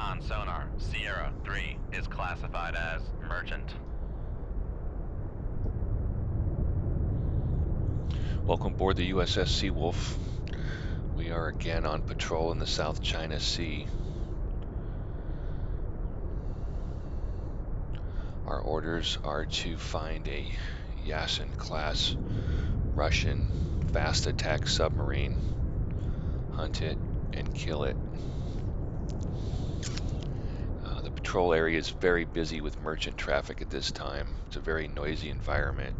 Con sonar, Sierra 3 is classified as merchant. Welcome aboard the USS Seawolf. We are again on patrol in the South China Sea. Our orders are to find a Yasin-class Russian Fast Attack Submarine, hunt it, and kill it. The patrol area is very busy with merchant traffic at this time. It's a very noisy environment.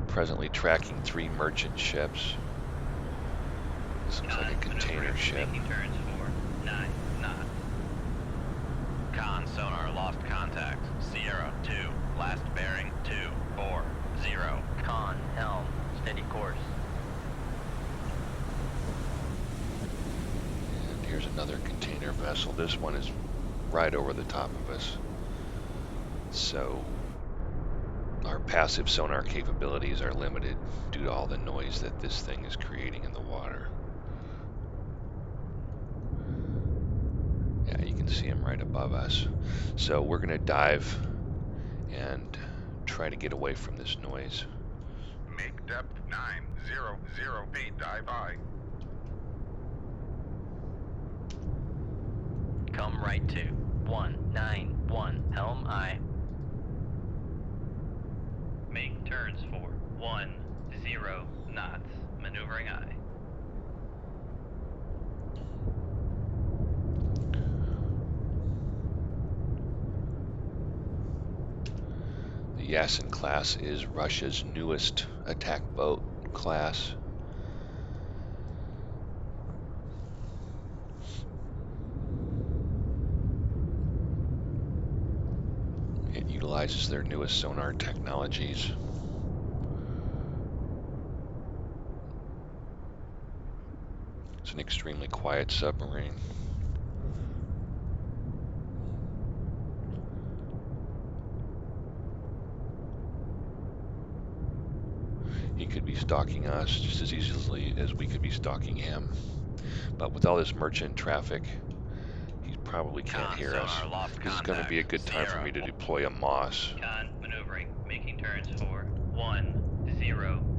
Presently tracking 3 merchant ships. This looks like a container ship. Making turns for 9 knots. Con sonar lost contact. Sierra 2, last bearing 240. Con helm, steady course. And here's another container vessel. This one is right over the top of us. So our passive sonar capabilities are limited due to all the noise that this thing is creating in the water. Yeah, you can see him right above us. So we're going to dive and try to get away from this noise. Make depth 900 feet, dive high. Come right to 191, helm aye. Make turns for 10 knots, maneuvering aye. The Yasin class is Russia's newest attack boat class. It utilizes their newest sonar technologies. It's an extremely quiet submarine. He could be stalking us just as easily as we could be stalking him. But with all this merchant traffic, he probably can't hear us. This is going to be a good time for me to deploy a Moss. Con maneuvering, making turns for 10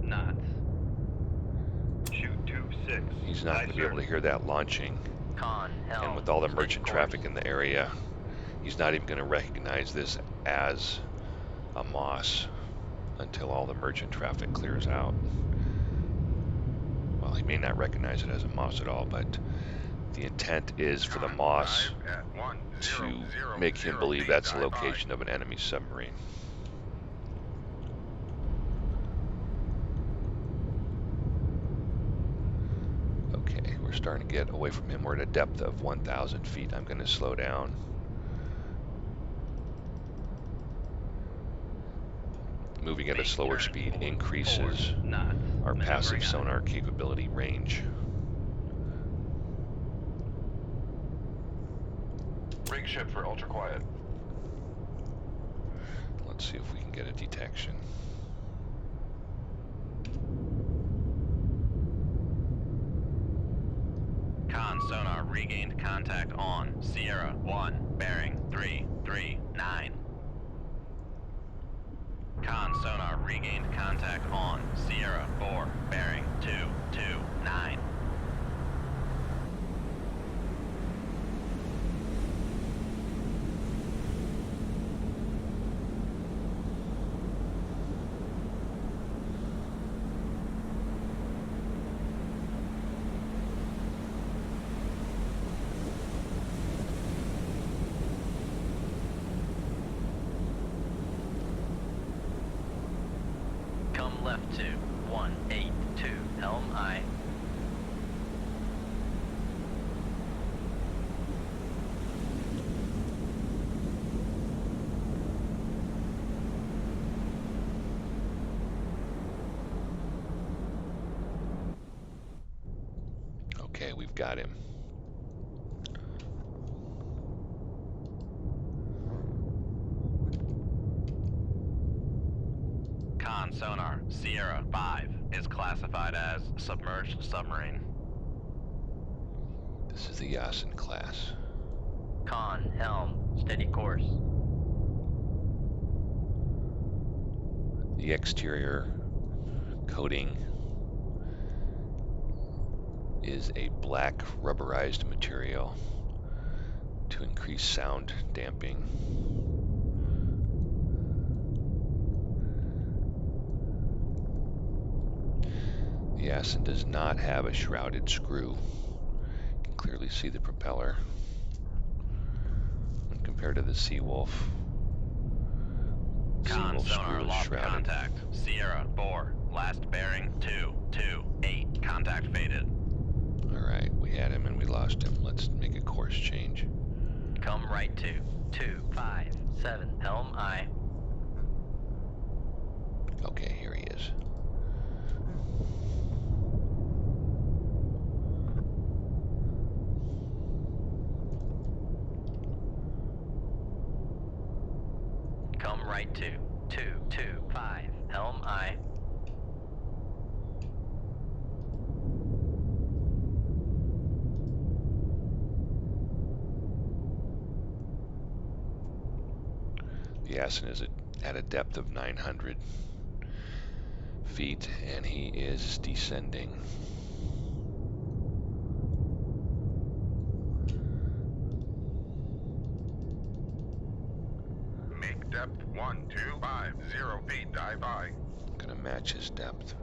knots. Shoot 26. He's not going to be able to hear that launching. Con helm, And with all the steady merchant course. traffic in the area, he's not even going to recognize this as a Moss until all the merchant traffic clears out. Well, he may not recognize it as a Moss at all, but the intent is for the Moss to make him believe that's the location of an enemy submarine. Okay, we're starting to get away from him. We're at a depth of 1,000 feet. I'm going to slow down. Moving at a slower speed increases our passive sonar capability range. Rig ship for ultra quiet. Let's see if we can get a detection. Con sonar regained contact on Sierra 1, bearing 339. Con sonar regained contact on Sierra 4, bearing 229. Come left to 182, helm aye. Okay, we've got him. Con sonar Sierra 5 is classified as submerged submarine. This is the Yasin class. Con, helm, steady course. The exterior coating is a black rubberized material to increase sound damping. The Yasin does not have a shrouded screw. You can clearly see the propeller when compared to the Seawolf. Con, Seawolf sonar, screw is lost shrouded. contact. Sierra, 4, last bearing, 228. Contact faded. Alright, we had him and we lost him. Let's make a course change. Come right to 257. Helm, aye. Okay, here he is. Come right to 225. Helm, aye. The Yasin is at a depth of 900 feet and he is descending. Make depth 1250 feet, dive by. Gonna match his depth.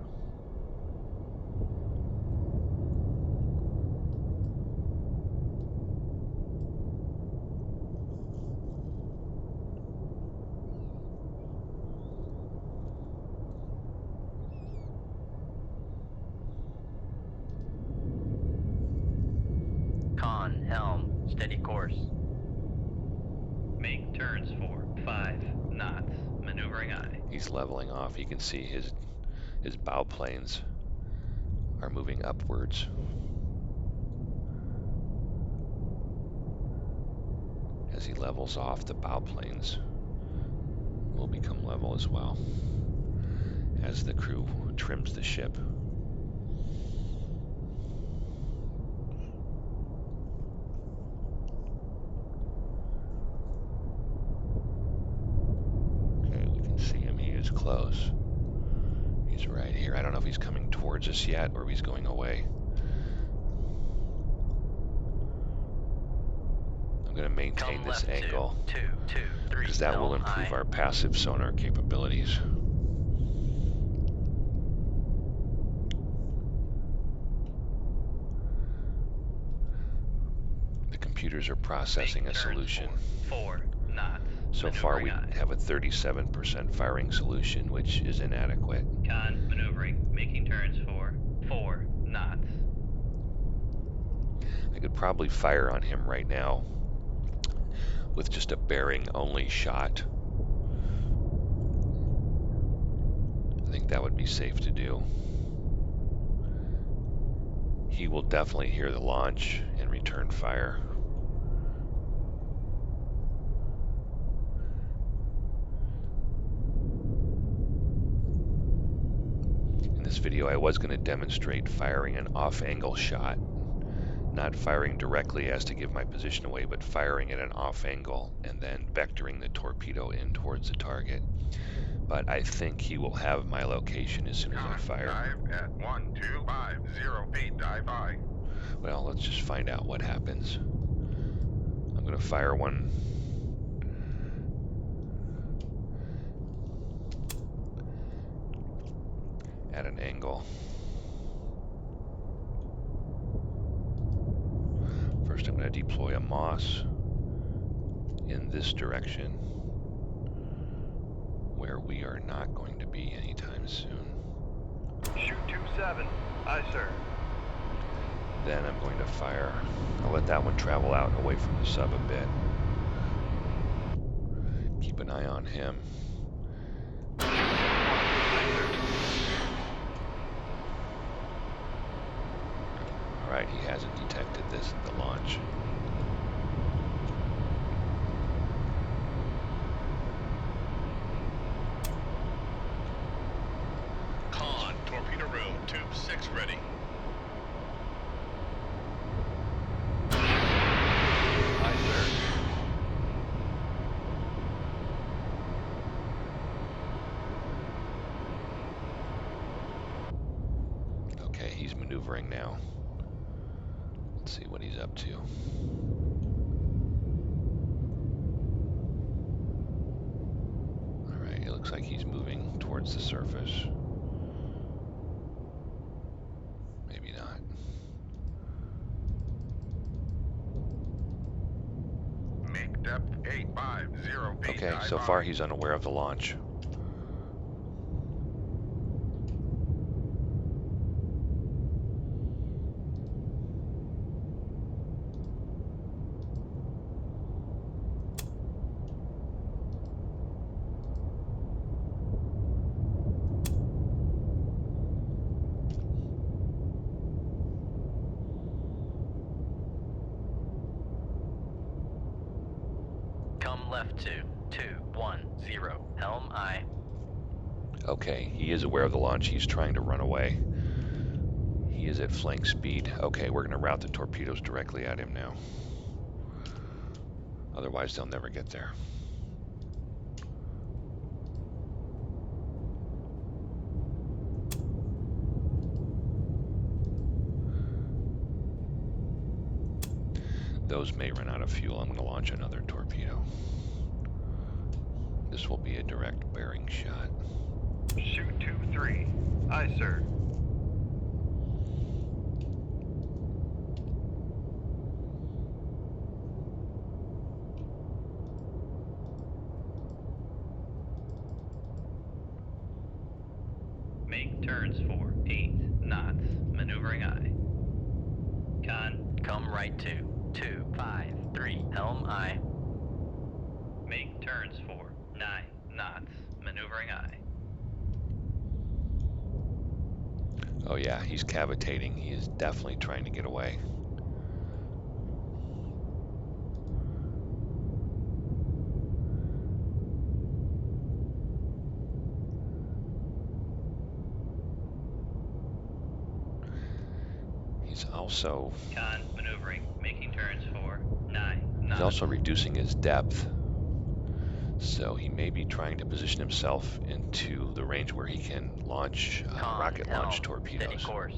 Con, helm, steady course. Make turns for 5 knots. Maneuvering aye. He's leveling off. You can see his bow planes are moving upwards. As he levels off, the bow planes will become level as well as the crew trims the ship. Okay, we can see him. He is close. He's right here. I don't know if he's coming towards us yet or if he's going away. I'm going to maintain Come this left angle to 223. because that will Helm, improve aye. our passive sonar capabilities. The computers are processing Make a turns solution. for 4 knots. So far we Maneuvering aye. have a 37% firing solution, which is inadequate. Con, maneuvering, making turns for 4 knots. I could probably fire on him right now with just a bearing-only shot. I think that would be safe to do. He will definitely hear the launch and return fire. In this video, I was going to demonstrate firing an off-angle shot, not firing directly as to give my position away, but firing at an off angle and then vectoring the torpedo in towards the target. But I think he will have my location as soon as I fire. Dive at 1250 feet, dive by. Well, let's just find out what happens. I'm going to fire one at an angle. First, I'm going to deploy a Moss in this direction, where we are not going to be anytime soon. Shoot 27. Aye, sir. Then I'm going to fire. I'll let that one travel out away from the sub a bit. Keep an eye on him. Alright, he hasn't detected this at the launch. Con, torpedo room, tube 6 ready. maneuvering now. Let's see what he's up to. Alright, it looks like he's moving towards the surface. Maybe not. Make depth 850 feet. Okay, so far he's unaware of the launch. Come left to 210. Helm I. Okay, he is aware of the launch. He's trying to run away. He is at flank speed. Okay, we're going to route the torpedoes directly at him now. Otherwise, they'll never get there. Those may run out of fuel. I'm going to launch another torpedo. This will be a direct bearing shot. Shoot 2-3. Aye, sir. Make turns for 8 knots. Maneuvering aye. Con, come right to 253. Helm aye. Make turns for 9 knots. Maneuvering aye. Oh yeah, he's cavitating. He is definitely trying to get away. He's also Con, maneuvering. Making turns for 9 knots. he's also reducing his depth. So he may be trying to position himself into the range where he can launch rocket launch torpedoes. Steady course.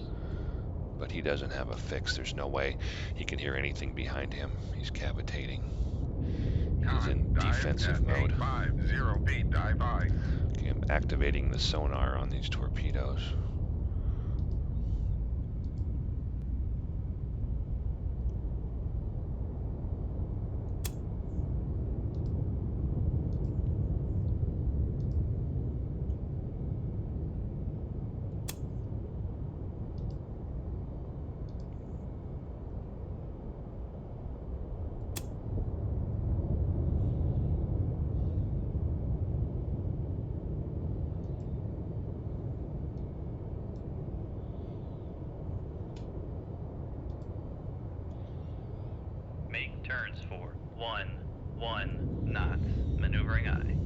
But he doesn't have a fix. There's no way he can hear anything behind him. He's cavitating. He's in defensive mode. 850 feet. Dive aye. Okay, I'm activating the sonar on these torpedoes. Make turns for 1 knots. Maneuvering aye.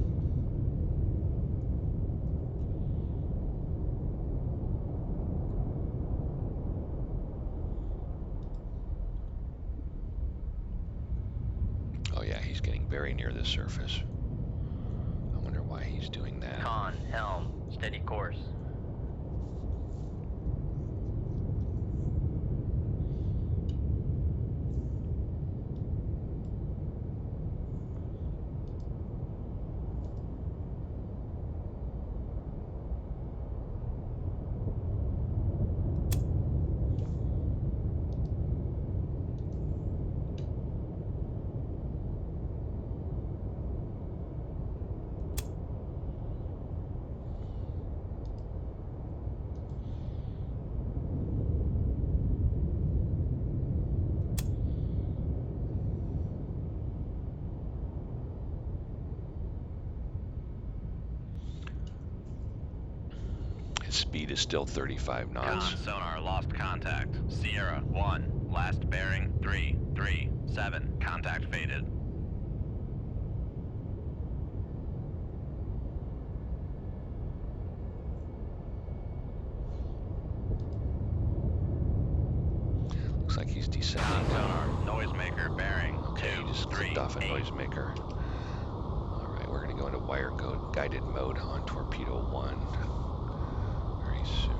Oh yeah, he's getting very near the surface. I wonder why he's doing that. Con, helm, steady course. His speed is still 35 knots. Con, sonar, lost contact. Sierra 1, last bearing 337. Contact faded. Looks like he's Con, descending now. sonar, noisemaker bearing Okay, he 2, just 3, clicked off a 8. noisemaker. Alright, we're going to go into wire guided mode on torpedo 1 very soon.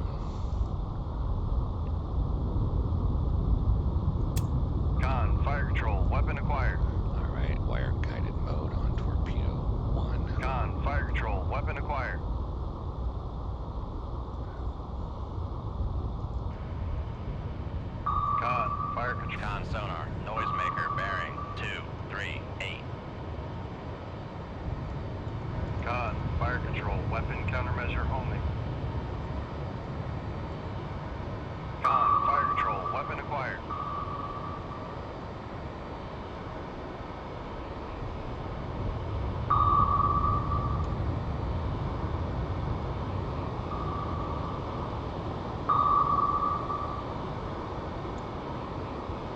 8. Con, fire control, weapon countermeasure homing. Con, fire control, weapon acquired.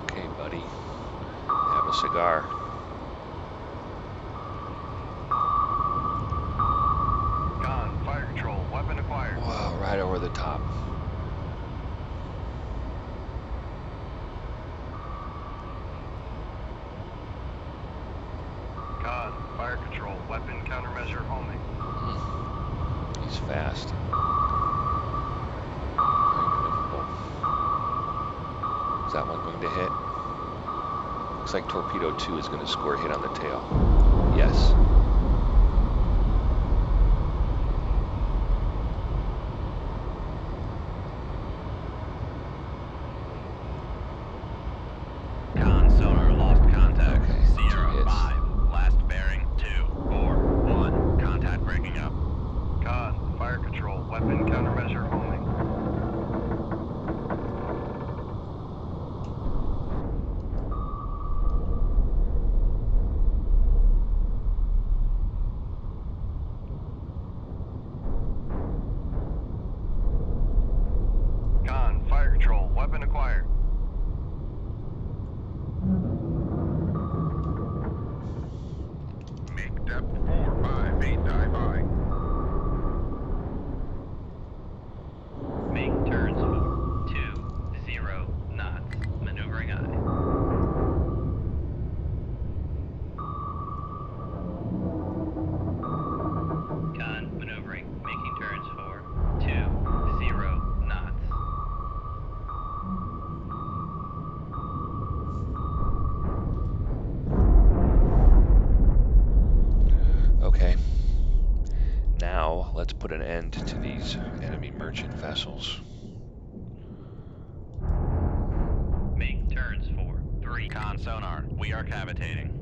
Okay, buddy. Have a cigar. Con, fire control, weapon acquired. Wow, right over the top. Con, fire control, weapon countermeasure homing. He's fast. Very maneuverable. Is that one going to hit? Looks like torpedo 2 is going to score a hit on the tail. Yes. Con sonar lost contact. Okay, Sierra 2 hits. 5. Last bearing 2, 4, 1. Contact breaking up. Con, fire control, weapon countermeasure homing. Con, fire control, weapon acquired. Make depth 458 dive by. Make turns 4, 2, 0 knots. Maneuvering eye. Con maneuvering, making turns 4, 2, 0 knots. Okay. Now, let's put an end to these enemy merchant vessels. Make turns 4, 3. Con sonar, we are cavitating.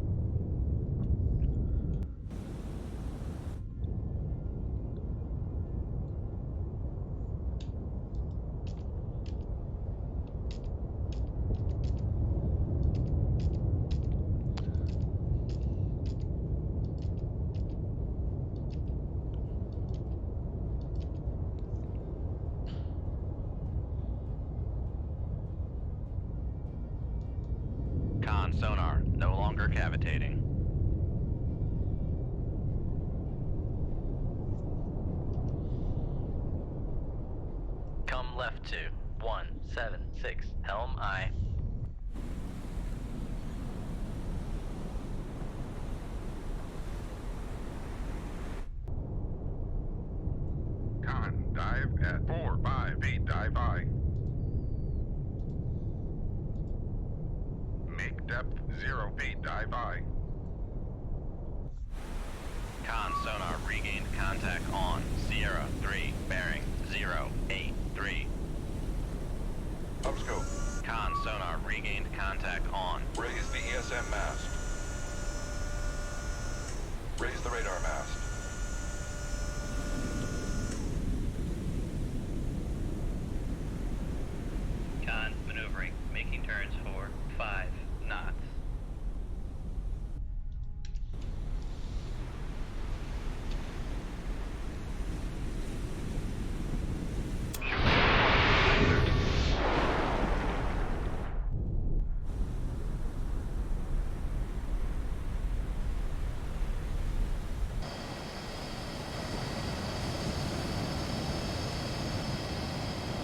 Con sonar, no longer cavitating. Come left 2, 176, helm aye. Con, dive at 458 dive by. Make depth 0 feet dive by. Con sonar regained contact on Sierra 3, bearing 083. Upscope. Con sonar regained contact on. Raise the ESM mast. Raise the radar mast. Con maneuvering, making turns 4, 5 knots.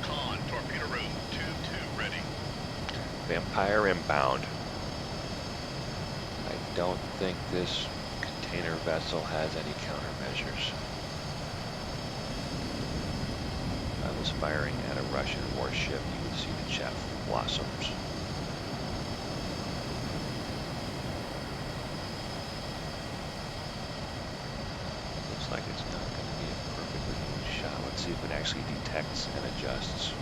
Con, torpedo room 2-2 ready. Vampire inbound. I don't think this container vessel has any countermeasures. If I was firing at a Russian warship, you would see the chaff blossoms. Looks like it's not going to be a perfectly good shot. Let's see if it actually detects and adjusts.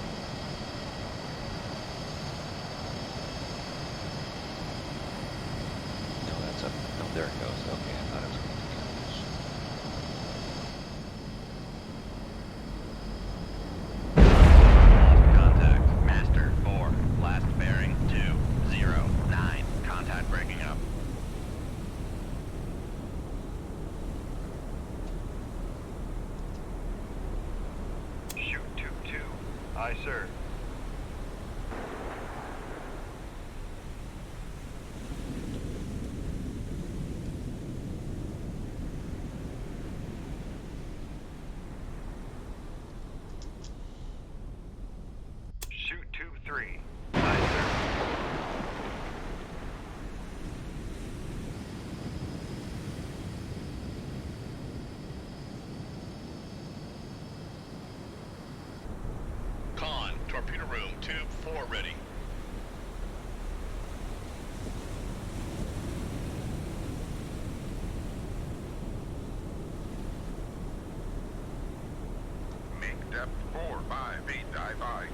No, that's a there it goes. Okay, I thought it was going to Lost contact. Master 4. Last bearing 209. Contact breaking up. Shoot tube 2. Aye, sir. Shoot tube 3. Aye, sir. Con, torpedo room, tube 4 ready. Make depth 458 dive by.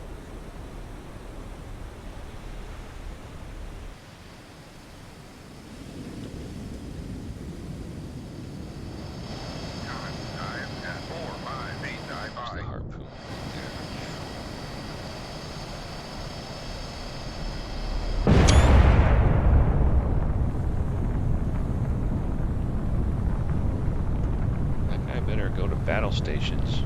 Con, dive at 458 dive There's by. the harpoon right there. That guy better go to battle stations.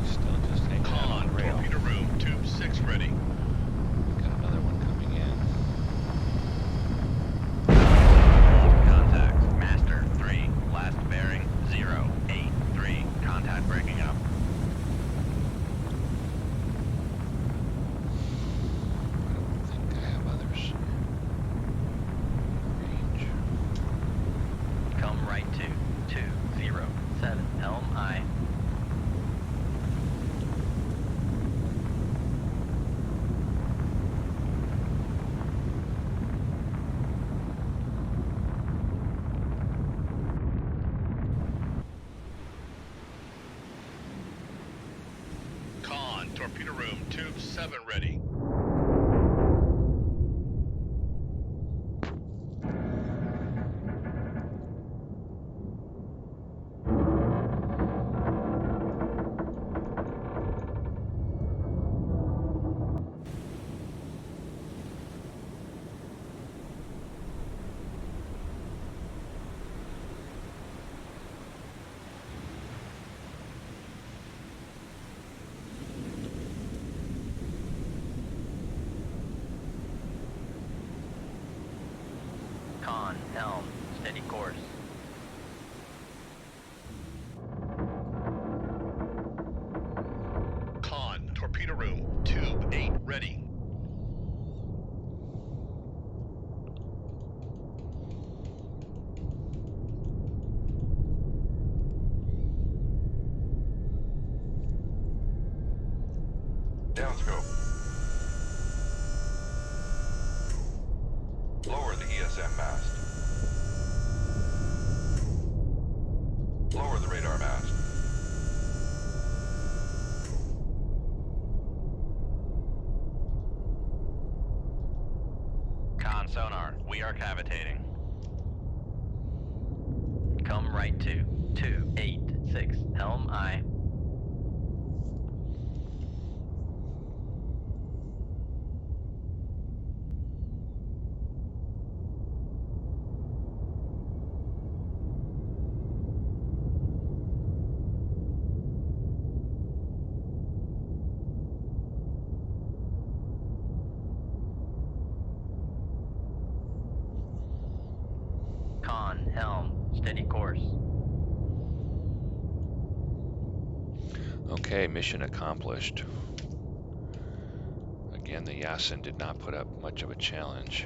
He's still just hanging out on Con, the rail. torpedo room, tube 6 ready. Got another one coming in. Lost contact. Master 3. Last bearing 083. Contact breaking up. I don't think I have others. Range. Come right to 207. Helm aye. Con, torpedo room, tube 7 ready. Con, helm, steady course. Con, torpedo room, tube 8 ready. Downscope. Lower the ESM mast. Lower the radar mast. Con sonar, we are cavitating. Come right to 286. Helm aye. Con, helm, steady course. Okay, mission accomplished. Again, the Yasin did not put up much of a challenge.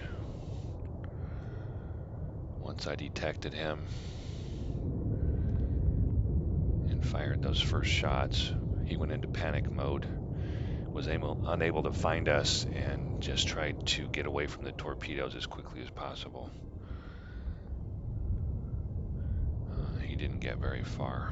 Once I detected him and fired those first shots, he went into panic mode, was unable to find us, and just tried to get away from the torpedoes as quickly as possible. He didn't get very far.